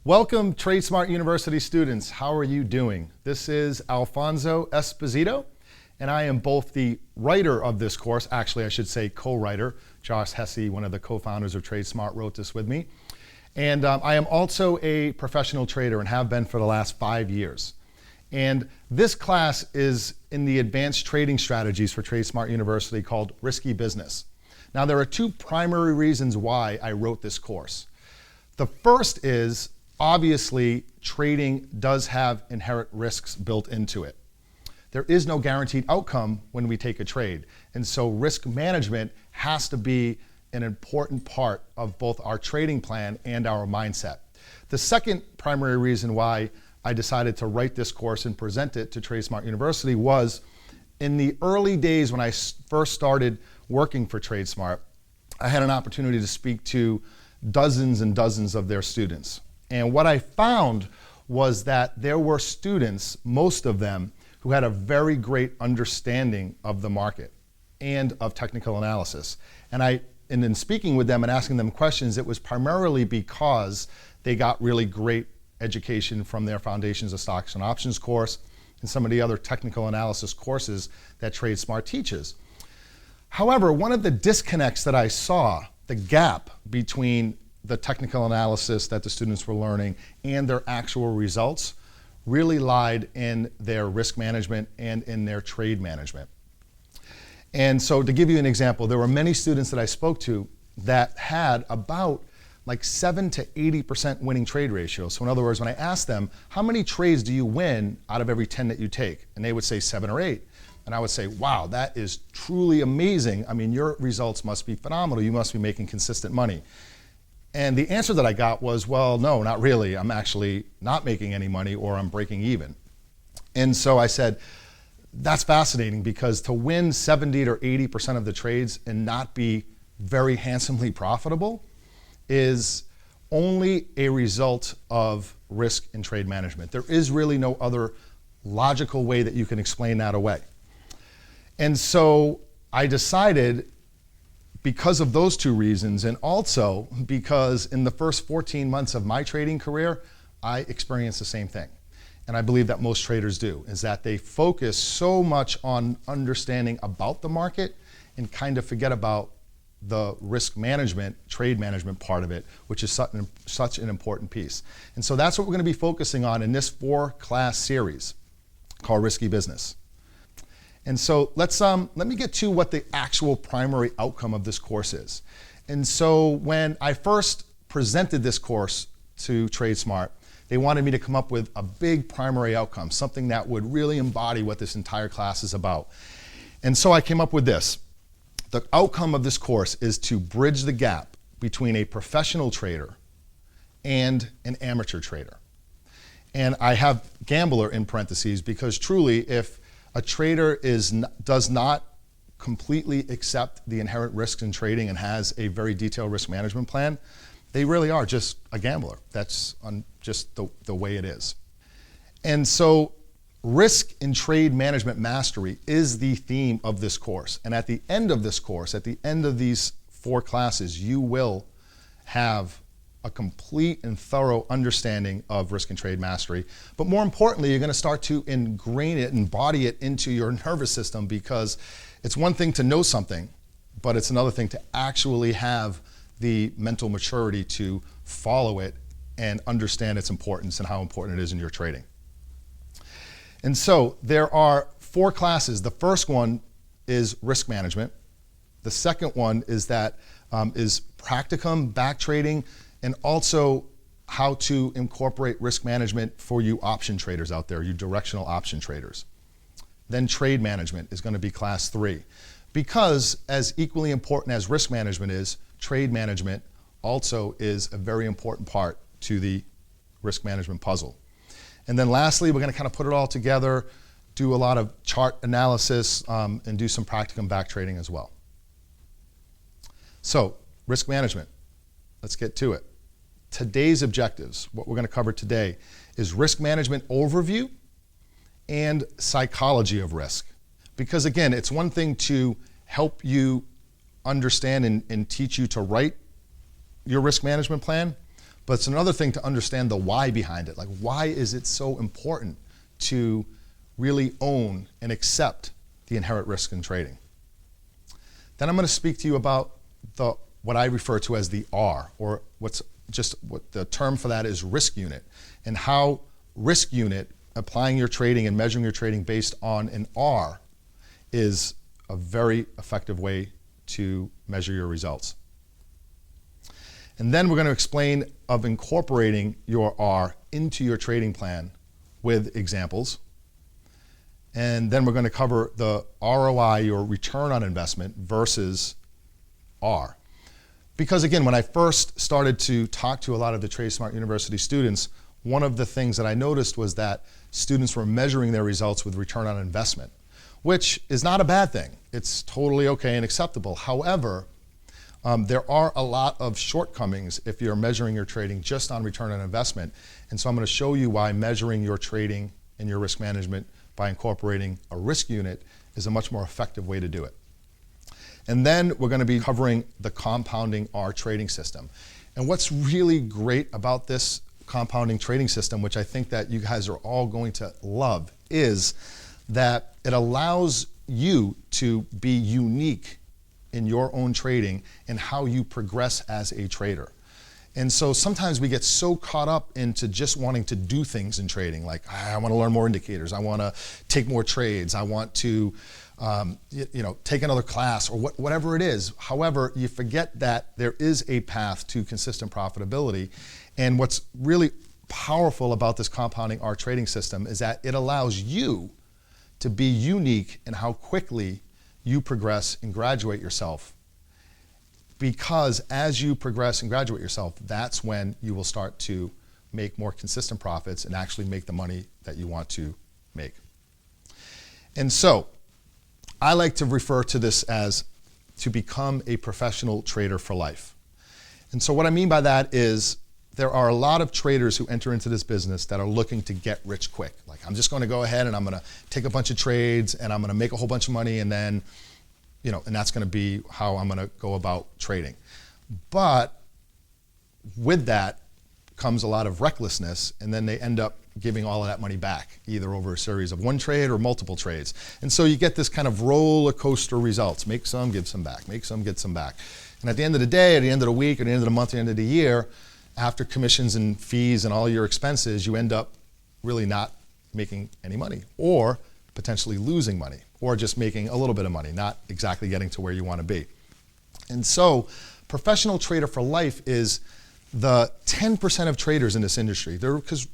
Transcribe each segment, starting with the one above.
Welcome, Tradesmart University students. How are you doing? This is Alfonso Esposito, and I am both the writer of this course. Actually, I should say co-writer. Josh Hesse, one of the co-founders of Tradesmart, wrote this with me. And I am also a professional trader and have been for the last 5 years. And this class is in the advanced trading strategies for Tradesmart University called Risky Business. Now, there are two primary reasons why I wrote this course. The first is, obviously, trading does have inherent risks built into it. There is no guaranteed outcome when we take a trade. And so risk management has to be an important part of both our trading plan and our mindset. The second primary reason why I decided to write this course and present it to Tradesmart University was in the early days when I first started working for Tradesmart, I had an opportunity to speak to dozens and dozens of their students. And what I found was that there were students, most of them, who had a very great understanding of the market and of technical analysis. And in speaking with them and asking them questions, it was primarily because they got really great education from their Foundations of Stocks and Options course and some of the other technical analysis courses that Tradesmart teaches. However, one of the disconnects that I saw, the gap between the technical analysis that the students were learning and their actual results, really lied in their risk management and in their trade management. And so to give you an example, there were many students that I spoke to that had about like 7 to 80% winning trade ratio. So in other words, when I asked them, how many trades do you win out of every 10 that you take? And they would say 7 or 8. And I would say, wow, that is truly amazing. I mean, your results must be phenomenal. You must be making consistent money. And the answer that I got was, well, no, not really. I'm actually not making any money, or I'm breaking even. And so I said, that's fascinating, because to win 70 or 80% of the trades and not be very handsomely profitable is only a result of risk and trade management. There is really no other logical way that you can explain that away. And so I decided, because of those two reasons, and also because in the first 14 months of my trading career, I experienced the same thing. And I believe that most traders do, is that they focus so much on understanding about the market and kind of forget about the risk management, trade management part of it, which is such an important piece. And so that's what we're going to be focusing on in this 4-class series called Risky Business. And so let me get to what the actual primary outcome of this course is. And so when I first presented this course to Tradesmart, they wanted me to come up with a big primary outcome, something that would really embody what this entire class is about. And so I came up with this. The outcome of this course is to bridge the gap between a professional trader and an amateur trader. And I have gambler in parentheses, because truly, if a trader does not completely accept the inherent risks in trading and has a very detailed risk management plan, they really are just a gambler. That's just the way it is. And so risk and trade management mastery is the theme of this course. And at the end of this course, at the end of these 4 classes, you will have a complete and thorough understanding of risk and trade mastery. But more importantly, you're going to start to ingrain it, embody it into your nervous system, because it's one thing to know something, but it's another thing to actually have the mental maturity to follow it and understand its importance and how important it is in your trading. And so there are 4 classes. The first one is risk management. The second one is practicum, back trading, and also how to incorporate risk management for you option traders out there, you directional option traders. Then trade management is going to be class 3. Because as equally important as risk management is, trade management also is a very important part to the risk management puzzle. And then lastly, we're going to kind of put it all together, do a lot of chart analysis, and do some practicum back trading as well. So, risk management. Let's get to it. Today's objectives, what we're going to cover today, is risk management overview and psychology of risk. Because again, it's one thing to help you understand and teach you to write your risk management plan, but it's another thing to understand the why behind it. Like, why is it so important to really own and accept the inherent risk in trading? Then I'm going to speak to you about what I refer to as the R, or what the term for that is risk unit, and how risk unit, applying your trading and measuring your trading based on an R, is a very effective way to measure your results. And then we're going to explain of incorporating your R into your trading plan with examples. And then we're going to cover the ROI, your return on investment, versus R. Because again, when I first started to talk to a lot of the Tradesmart University students, one of the things that I noticed was that students were measuring their results with return on investment, which is not a bad thing. It's totally okay and acceptable. However, there are a lot of shortcomings if you're measuring your trading just on return on investment. And so I'm going to show you why measuring your trading and your risk management by incorporating a risk unit is a much more effective way to do it. And then we're going to be covering the compounding R trading system. And what's really great about this compounding trading system, which I think that you guys are all going to love, is that it allows you to be unique in your own trading and how you progress as a trader. And so sometimes we get so caught up into just wanting to do things in trading, like I want to learn more indicators, I want to take more trades, I want to take another class, or whatever it is. However, you forget that there is a path to consistent profitability. And what's really powerful about this compounding R trading system is that it allows you to be unique in how quickly you progress and graduate yourself. Because as you progress and graduate yourself, that's when you will start to make more consistent profits and actually make the money that you want to make. And so I like to refer to this as to become a professional trader for life. And so what I mean by that is there are a lot of traders who enter into this business that are looking to get rich quick. Like, I'm just going to go ahead and I'm going to take a bunch of trades and I'm going to make a whole bunch of money, and then and that's going to be how I'm going to go about trading. But with that comes a lot of recklessness, and then they end up giving all of that money back, either over a series of one trade or multiple trades. And so you get this kind of roller coaster results. Make some, give some back, make some, get some back. And at the end of the day, at the end of the week, at the end of the month, at the end of the year, after commissions and fees and all your expenses, you end up really not making any money, or potentially losing money, or just making a little bit of money, not exactly getting to where you want to be. And so professional trader for life is the 10% of traders in this industry. Because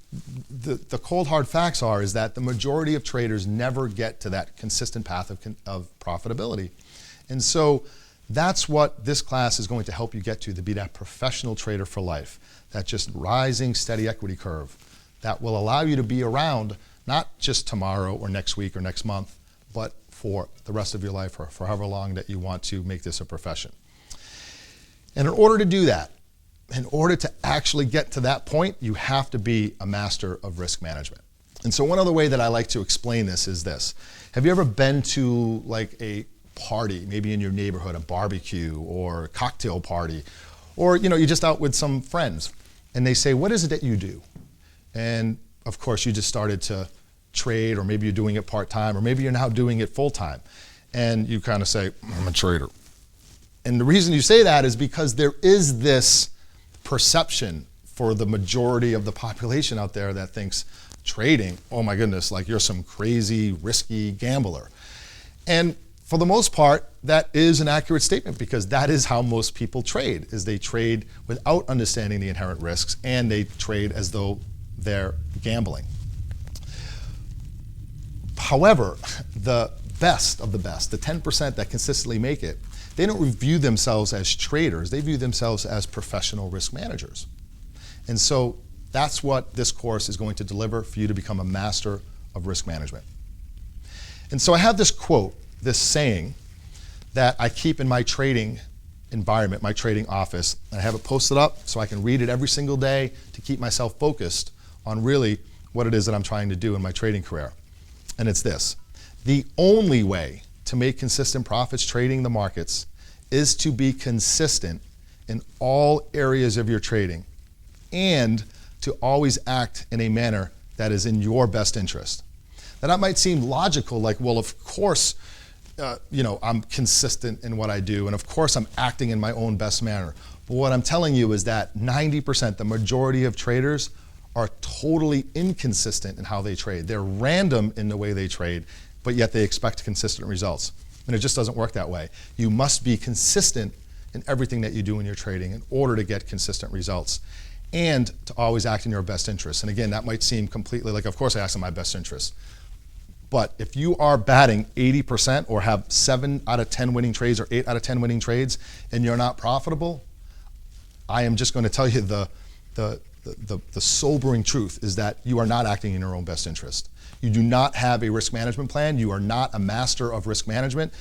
the cold hard facts is that the majority of traders never get to that consistent path of profitability. And so that's what this class is going to help you get to be that professional trader for life, that just rising steady equity curve that will allow you to be around not just tomorrow or next week or next month, but for the rest of your life, or for however long that you want to make this a profession. And in order to do that, in order to actually get to that point, you have to be a master of risk management. And so one other way that I like to explain this is this. Have you ever been to like a party, maybe in your neighborhood, a barbecue or a cocktail party, or you're just out with some friends, and they say, what is it that you do? And of course, you just started to trade, or maybe you're doing it part-time, or maybe you're now doing it full-time. And you kind of say, I'm a trader. And the reason you say that is because there is this perception for the majority of the population out there that thinks trading, oh my goodness, like you're some crazy, risky gambler. And for the most part, that is an accurate statement, because that is how most people trade, is they trade without understanding the inherent risks, and they trade as though they're gambling. However, the best of the best, the 10% that consistently make it, they don't view themselves as traders, they view themselves as professional risk managers. And so that's what this course is going to deliver for you to become a master of risk management. And so I have this quote, this saying that I keep in my trading environment, my trading office, and I have it posted up so I can read it every single day to keep myself focused on really what it is that I'm trying to do in my trading career. And it's this: the only way to make consistent profits trading the markets is to be consistent in all areas of your trading and to always act in a manner that is in your best interest. Now that might seem logical, like, well, of course, I'm consistent in what I do, and of course I'm acting in my own best manner. But what I'm telling you is that 90%, the majority of traders, are totally inconsistent in how they trade. They're random in the way they trade, but yet they expect consistent results. And it just doesn't work that way. You must be consistent in everything that you do in your trading in order to get consistent results, and to always act in your best interest. And again, that might seem completely like, of course I act in my best interest. But if you are batting 80% or have 7 out of 10 winning trades or 8 out of 10 winning trades and you're not profitable, I am just going to tell you the sobering truth is that you are not acting in your own best interest. You do not have a risk management plan. You are not a master of risk management,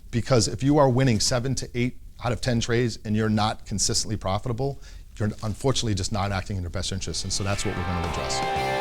because if you are winning 7 to 8 out of 10 trades and you're not consistently profitable, you're unfortunately just not acting in your best interest. And so that's what we're going to address.